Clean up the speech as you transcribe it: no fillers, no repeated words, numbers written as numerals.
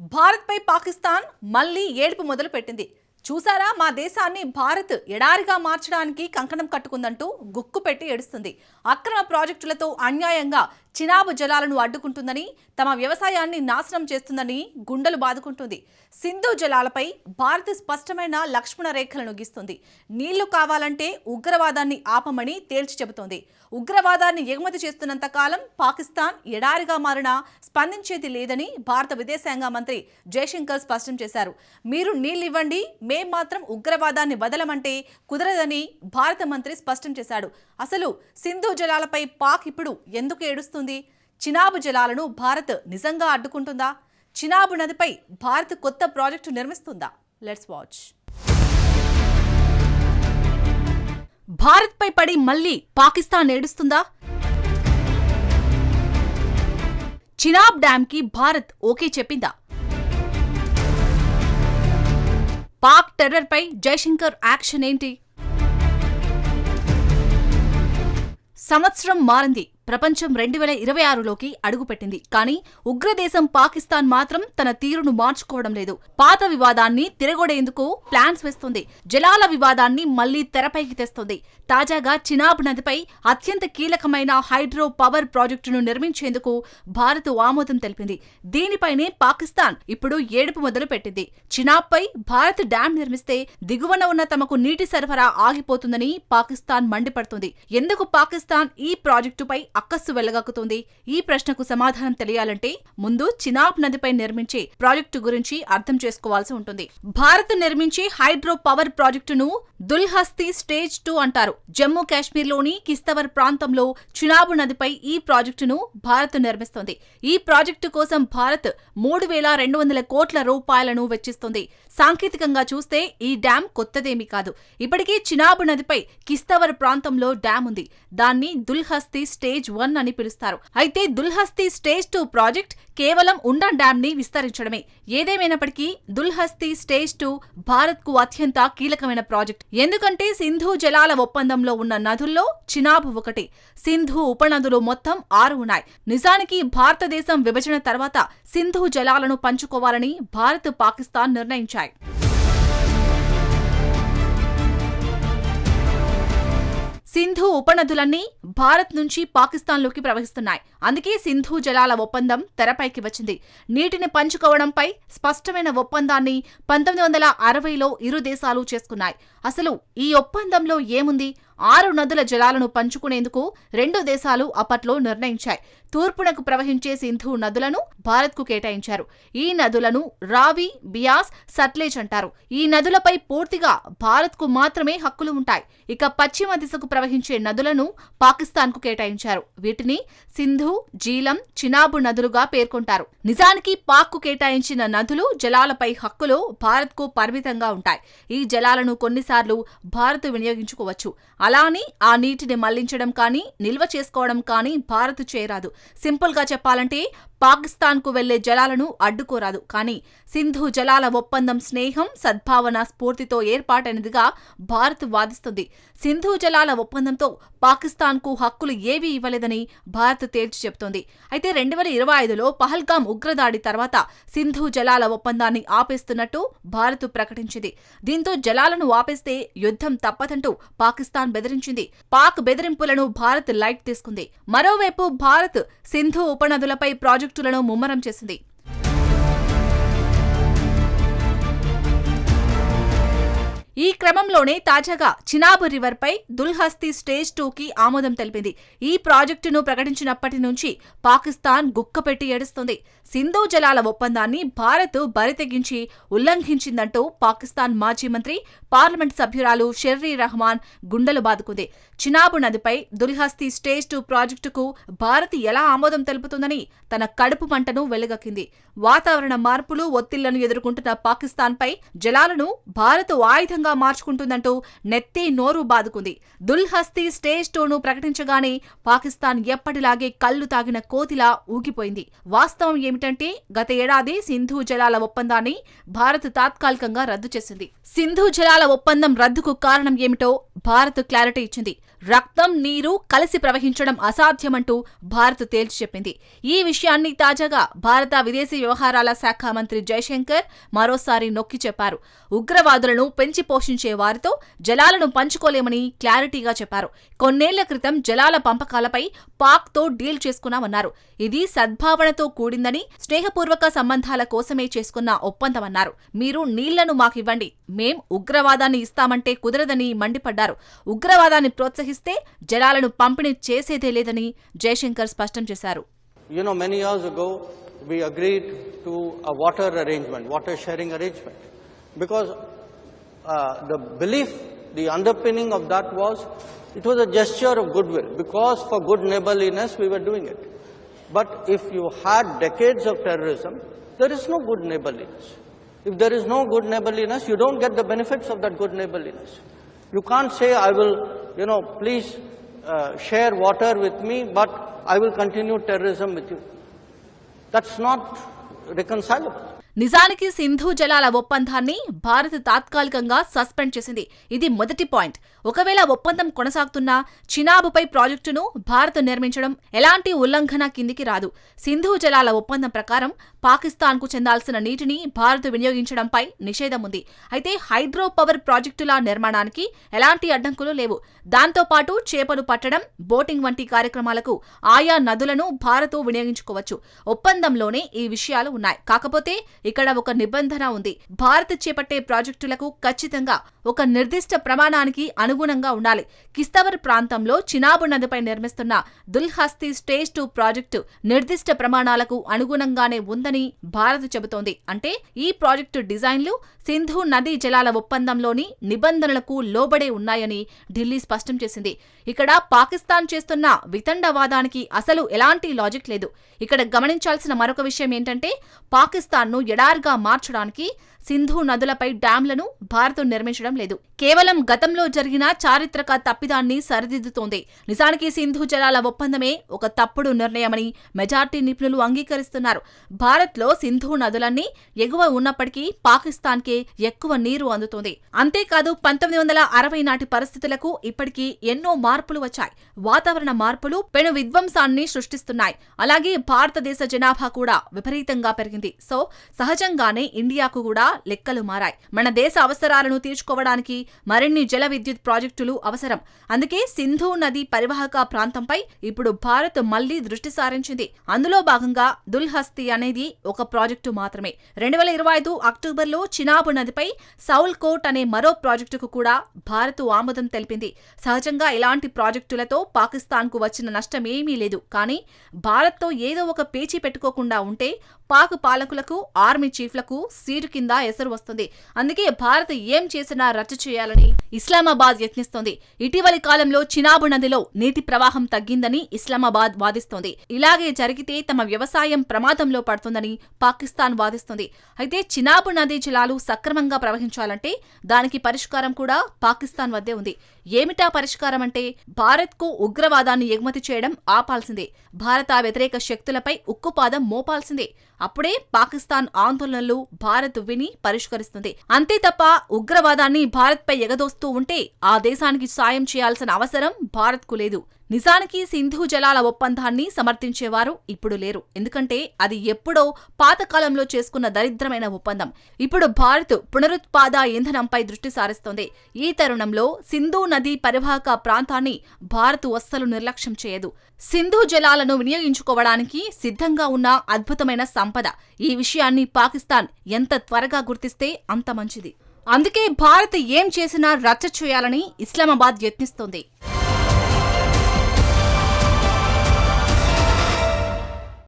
భారత్ పై పాకిస్తాన్ మళ్ళీ ఏడుపు మొదలు పెట్టింది. చూసారా, మా దేశాన్ని భారత్ ఎడారిగా మార్చడానికి కంకణం కట్టుకుందంటూ గుక్కు పెట్టి ఏడుస్తుంది. అక్రమ ప్రాజెక్టులతో అన్యాయంగా చినాబు జలాలను అడ్డుకుంటుందని, తమ వ్యవసాయాన్ని నాశనం చేస్తుందని గుండెలు బాదుకుంటుంది. సింధు జలాలపై భారత్ స్పష్టమైన లక్ష్మణ రేఖలను గీస్తుంది. నీళ్లు కావాలంటే ఉగ్రవాదాన్ని ఆపమని తేల్చి చెబుతోంది. ఉగ్రవాదాన్ని ఎగుమతి చేస్తున్నంత కాలం పాకిస్తాన్ ఎడారిగా మారినా స్పందించేది లేదని భారత విదేశాంగ మంత్రి జయశంకర్ స్పష్టం చేశారు. మీరు నీళ్లివ్వండి, మేం మాత్రం ఉగ్రవాదాన్ని వదలమంటే కుదరదని భారత మంత్రి స్పష్టం చేశాడు. అసలు సింధు జలాలపై పాక్ ఇప్పుడు ఎందుకు ఏడుస్తుంది? చినాబు జలాలను భారత్ నిజంగా అడ్డుకుంటుందా? చినాబు నదిపై భారత్ కొత్త ప్రాజెక్టు నిర్మిస్తుందా? Let's watch. భారత్ పై పడి మళ్ళీ పాకిస్తాన్ ఏడుస్తుందా? చినాబ్ డ్యామ్ కి భారత్ ఓకే చెప్పిందా? పాక్ టెర్రర్ పై జయశంకర్ యాక్షన్ ఏంటి? సంవత్సరం మారింది. ప్రపంచం 2026లోకి అడుగుపెట్టింది. కానీ ఉగ్రదేశం పాకిస్తాన్ మాత్రం తన తీరును మార్చుకోవడం లేదు. పాత వివాదాన్ని తిరగొడేందుకు ప్లాన్స్ వేస్తుంది. జలాల వివాదాన్ని మళ్లీ తెరపైకి తెస్తుంది. తాజాగా చినాబ్ నదిపై అత్యంత కీలకమైన హైడ్రో పవర్ ప్రాజెక్టును నిర్మించేందుకు భారత్ ఆమోదం తెలిపింది. దీనిపైనే పాకిస్తాన్ ఇప్పుడు ఏడుపు మొదలు పెట్టింది. చినాబ్ పై భారత్ డ్యాం నిర్మిస్తే దిగువన ఉన్న తమకు నీటి సరఫరా ఆగిపోతుందని పాకిస్తాన్ మండిపడుతుంది. ఎందుకు పాకిస్తాన్ ఈ ప్రాజెక్టుపై అక్కస్సు వెళ్లగక్కుతుంది? ఈ ప్రశ్నకు సమాధానం తెలియాలంటే ముందు చినాబ్ నదిపై నిర్మించే ప్రాజెక్టు గురించి అర్థం చేసుకోవాల్సి ఉంటుంది. భారత్ నిర్మించే హైడ్రో పవర్ ప్రాజెక్టును దుల్హస్తీ స్టేజ్ 2 అంటారు. జమ్మూ కాశ్మీర్లోని కిస్తవర్ ప్రాంతంలో చినాబు నదిపై ఈ ప్రాజెక్టును భారత్ నిర్మిస్తోంది. ఈ ప్రాజెక్టు కోసం భారత్ 3,200 కోట్ల రూపాయలను వెచ్చిస్తుంది. సాంకేతికంగా చూస్తే ఈ డ్యాం కొత్తదేమీ కాదు. ఇప్పటికే చినాబు నదిపై కిస్తవర్ ప్రాంతంలో డ్యాం ఉంది. దాన్ని దుల్హస్తీ స్టేజ్ 1 అని పిలుస్తారు. అయితే దుల్హస్తీ స్టేజ్ 2 ప్రాజెక్ట్ కేవలం ఉండాన్ డ్యాం ని విస్తరించడమే. ఏదేమైనప్పటికీ దుల్హస్తీ స్టేజ్ 2 భారత్ కు అత్యంత కీలకమైన ప్రాజెక్ట్. ఎందుకంటే సింధు జలాల ఒప్పందంలో ఉన్న నదుల్లో చినాబ్ ఒకటి. సింధు ఉపనదులు మొత్తం 6 ఉన్నాయి. నిజానికి భారతదేశం విభజన తర్వాత సింధు జలాలను పంచుకోవాలని భారత్, పాకిస్తాన్ నిర్ణయించాయి. సింధు ఉపనదులన్నీ భారత్ నుంచి పాకిస్తాన్లోకి ప్రవహిస్తున్నాయి. అందుకే సింధు జలాల ఒప్పందం తెరపైకి వచ్చింది. నీటిని పంచుకోవడంపై స్పష్టమైన ఒప్పందాన్ని 1960లో ఇరు దేశాలు చేసుకున్నాయి. అసలు ఈ ఒప్పందంలో ఏముంది? 6 నదుల జలాలను పంచుకునేందుకు 2 దేశాలు అప్పట్లో నిర్ణయించాయి. తూర్పునకు ప్రవహించే సింధు నదులను భారత్కు కేటాయించారు. ఈ నదులను రావి, బియాస్, సట్లెజ్ అంటారు. ఈ నదులపై పూర్తిగా భారత్కు మాత్రమే హక్కులు ఉంటాయి. ఇక పశ్చిమ దిశకు ప్రవహించే నదులను పాకిస్తాన్కు కేటాయించారు. వీటిని సింధు, జీలం, చినాబు నదులుగా పేర్కొంటారు. నిజానికి పాక్కు కేటాయించిన నదులు జలాలపై హక్కులు భారత్కు పరిమితంగా ఉంటాయి. ఈ జలాలను కొన్నిసార్లు భారత్ వినియోగించుకోవచ్చు. అలా అని ఆ నీటిని మళ్లించడం కానీ, నిల్వ చేసుకోవడం కానీ భారత్ చేయరాదు. సింపుల్ గా చెప్పాలంటే పాకిస్తాన్ కు వెళ్లే జలాలను అడ్డుకోరాదు. కానీ సింధు జలాల ఒప్పందం స్నేహం, సద్భావన స్ఫూర్తితో ఏర్పాటైనదిగా భారత్ వాదిస్తుంది. సింధు జలాల ఒప్పందంతో పాకిస్తాన్ కు హక్కులు ఏవీ ఇవ్వలేదని భారత్ తేల్చి చెబుతోంది. అయితే 2025లో పహల్గాం ఉగ్రదాడి తర్వాత సింధు జలాల ఒప్పందాన్ని ఆపేస్తున్నట్టు భారత్ ప్రకటించింది. దీంతో జలాలను ఆపేస్తే యుద్ధం తప్పదంటూ పాకిస్తాన్ బెదిరించింది. పాక్ బెదిరింపులను భారత్ లైట్ తీసుకుంది. మరోవైపు భారత్ సింధు ఉపనదులపై ప్రాజెక్టులను ముమ్మరం చేసింది. ఈ క్రమంలోనే తాజాగా చినాబ్ రివర్ పై దుల్హస్తీ స్టేజ్ 2కి ఆమోదం తెలిపింది. ఈ ప్రాజెక్టును ప్రకటించినప్పటి నుంచి పాకిస్తాన్ గుక్కపెట్టి ఏడుస్తుంది. సింధు జలాల ఒప్పందాన్ని భారత్ బరితెగించి ఉల్లంఘించిందంటూ పాకిస్తాన్ మాజీ మంత్రి, పార్లమెంట్ సభ్యురాలు షెర్రీ రహమాన్ గుండెలు బాదుకుంది. చినాబు నదిపై దుల్హస్తీ స్టేజ్ 2 ప్రాజెక్టుకు భారత్ ఎలా ఆమోదం తెలుపుతుందని తన కడుపు మంటను వెలుగక్కింది. వాతావరణ మార్పులు, ఒత్తిళ్లను ఎదుర్కొంటున్న పాకిస్తాన్పై జలాలను భారత్ ఆయుధంగా మార్చుకుంటుందంటూ నెత్తి నోరు బాదుకుంది. దుల్హస్తీ స్టేజ్ 2ను ప్రకటించగానే పాకిస్తాన్ ఎప్పటిలాగే కళ్లు తాగిన కోతిలా ఊగిపోయింది. వాస్తవం ఏమిటంటే గత ఏడాది సింధు జలాల ఒప్పందాన్ని భారత్ తాత్కాలికంగా రద్దు చేసింది. సింధు జలాల ఒప్పందం రద్దుకు కారణం ఏమిటో భారత్ క్లారిటీ ఇచ్చింది. రక్తం, నీరు కలిసి ప్రవహించడం అసాధ్యమంటూ భారత్ తేల్చి చెప్పింది. ఈ విషయాన్ని తాజాగా భారత విదేశీ వ్యవహారాల శాఖ మంత్రి జైశంకర్ మరోసారి నొక్కి చెప్పారు. ఉగ్రవాదులను పెంచి పోషించే వారితో జలాలను పంచుకోలేమని క్లారిటీగా చెప్పారు. కొన్నేళ్ల క్రితం జలాల పంపకాలపై పాక్తో డీల్ చేసుకున్నామన్నారు. ఇది సద్భావనతో కూడిందని, స్నేహపూర్వక సంబంధాల కోసమే చేసుకున్న ఒప్పందమన్నారు. మీరు నీళ్లను మాకివ్వండి, మేం ఉగ్రవాదాన్ని ఇస్తామంటే కుదరదని మండిపడ్డారు. ఉగ్రవాదాన్ని ప్రోత్సహిస్తే జలాలను పంపిణీ చేసేదే లేదని జైశంకర్ స్పష్టం చేశారు. Many years ago we agreed to a water sharing arrangement, because the belief, the underpinning of that was, it was a gesture of goodwill, because for good neighborliness we were doing it. But if you had decades of terrorism, there is no good neighborliness. If there is no good neighborliness, you don't get the benefits of that good neighborliness. You can't say, I will, please share water with me, but I will continue terrorism with you. That's not reconcilable. నిజానికి సింధు జలాల ఒప్పందాన్ని భారత్ తాత్కాలికంగా suspend చేసింది. ఇది మొదటి point. ఒకవేళ ఒప్పందం కొనసాగుతున్నా చినాబ్పై ప్రాజెక్టును భారత్ నిర్మించడం ఎలాంటి ఉల్లంఘన కిందికి రాదు. సింధు జలాల ఒప్పందం ప్రకారం పాకిస్తాన్కు చెందాల్సిన నీటిని భారత్ వినియోగించడంపై నిషేధం ఉంది. అయితే హైడ్రో పవర్ ప్రాజెక్టుల నిర్మాణానికి ఎలాంటి అడ్డంకులు లేవు. దాంతోపాటు చేపలు పట్టడం, బోటింగ్ వంటి కార్యక్రమాలకు ఆయా నదులను భారత్ వినియోగించుకోవచ్చు. ఒప్పందంలోనే ఈ విషయాలు ఉన్నాయి. కాకపోతే ఇక్కడ ఒక నిబంధన ఉంది. భారత్ చేపట్టే ప్రాజెక్టులకు ఖచ్చితంగా ఒక నిర్దిష్ట ప్రమాణానికి అనుగుణంగా ఉండాలి. కిస్తవర్ ప్రాంతంలో చినాబ్ నదిపై నిర్మిస్తున్న దుల్హస్తీ స్టేజ్ 2 ప్రాజెక్టు నిర్దిష్ట ప్రమాణాలకు అనుగుణంగానే ఉందని భారత్ చెబుతోంది. అంటే ఈ ప్రాజెక్టు డిజైన్లు సింధు నదీ జలాల ఒప్పందంలోని నిబంధనలకు లోబడే ఉన్నాయని ఢిల్లీ స్పష్టం చేసింది. ఇక్కడ పాకిస్తాన్ చేస్తున్న వితండవాదానికి అసలు ఎలాంటి లాజిక్ లేదు. ఇక్కడ గమనించాల్సిన మరొక విషయం ఏంటంటే, పాకిస్తాన్ను ఎడారిగా మార్చడానికి సింధు నదులపై డ్యాంలను భారత్ నిర్మించడం లేదు. కేవలం గతంలో జరిగిన చారిత్రక తప్పిదాన్ని సరిదిద్దుతోంది. నిజానికి సింధు జలాల ఒప్పందమే ఒక తప్పుడు నిర్ణయమని మెజార్టీ నిపుణులు అంగీకరిస్తున్నారు. భారత్లో సింధు నదులన్నీ ఎగువ ఉన్నప్పటికీ పాకిస్తాన్కే ఎక్కువ నీరు అందుతోంది. అంతేకాదు 1960 నాటి పరిస్థితులకు ఇప్పటికీ ఎన్నో మార్పులు వచ్చాయి. వాతావరణ మార్పులు పెను విధ్వంసాన్ని సృష్టిస్తున్నాయి. అలాగే భారతదేశ జనాభా కూడా విపరీతంగా పెరిగింది. సో సహజంగానే ఇండియాకు కూడా లెక్కలు మారాయి. మన దేశ అవసరాలను తీర్చుకోవడానికి మరిన్ని జల విద్యుత్ ప్రాజెక్టులు అవసరం. అందుకే సింధు నది పరివాహక ప్రాంతంపై ఇప్పుడు భారత్ మళ్లీ దృష్టి సారించింది. అందులో భాగంగా దుల్హస్తీ అనేది ఒక ప్రాజెక్టు మాత్రమే. 2025 అక్టోబర్లో చినాబ్ నదిపై సౌల్ కోట్ అనే మరో ప్రాజెక్టుకు కూడా భారత్ ఆమోదం తెలిపింది. సహజంగా ఇలాంటి ప్రాజెక్టులతో పాకిస్తాన్కు వచ్చిన నష్టమేమీ లేదు. కానీ భారత్తో ఏదో ఒక పేచీ పెట్టుకోకుండా ఉంటే పాక్ పాలకులకు, ఆర్మీ చీఫ్లకు సీటు కింద ఎసరు వస్తుంది. అందుకే భారత్ ఏం చేసినా రద్దు చేయాలని ఇస్లామాబాద్ యత్నిస్తోంది. ఇటీవలి కాలంలో చినాబ్ నదిలో నీటి ప్రవాహం తగ్గిందని ఇస్లామాబాద్ వాదిస్తోంది. ఇలాగే జరిగితే తమ వ్యవసాయం ప్రమాదంలో పడుతుందని పాకిస్తాన్ వాదిస్తుంది. అయితే చినాబ్ నదీ జలాలు సక్రమంగా ప్రవహించాలంటే దానికి పరిష్కారం కూడా పాకిస్తాన్ వద్దే ఉంది. ఏమిటా పరిష్కారం అంటే, భారత్కు ఉగ్రవాదాన్ని ఎగుమతి చేయడం ఆపాల్సిందే. భారత వ్యతిరేక శక్తులపై ఉక్కుపాదం మోపాల్సిందే. అప్పుడే పాకిస్తాన్ ఆందోళనలు భారత్ విని పరిష్కరిస్తుంది. అంతే తప్ప ఉగ్రవాదాన్ని భారత్పై ఎగదోస్తూ ఉంటే ఆ దేశానికి సాయం చేయాల్సిన అవసరం భారత్కు లేదు. నిజానికి సింధు జలాల ఒప్పందాన్ని సమర్థించేవారు ఇప్పుడు లేరు. ఎందుకంటే అది ఎప్పుడో పాతకాలంలో చేసుకున్న దరిద్రమైన ఒప్పందం. ఇప్పుడు భారత్ పునరుత్పాద ఇంధనంపై దృష్టి సారిస్తోంది. ఈ తరుణంలో సింధు నదీ పరివాహక ప్రాంతాన్ని భారత్ అస్సలు నిర్లక్ష్యం చేయదు. సింధు జలాలను వినియోగించుకోవడానికి సిద్ధంగా ఉన్న అద్భుతమైన సంపద. ఈ విషయాన్ని పాకిస్తాన్ ఎంత త్వరగా గుర్తిస్తే అంత మంచిది. అందుకే భారత్ ఏం చేసినా రచ్చ చేయాలని ఇస్లామాబాద్ యత్నిస్తోంది.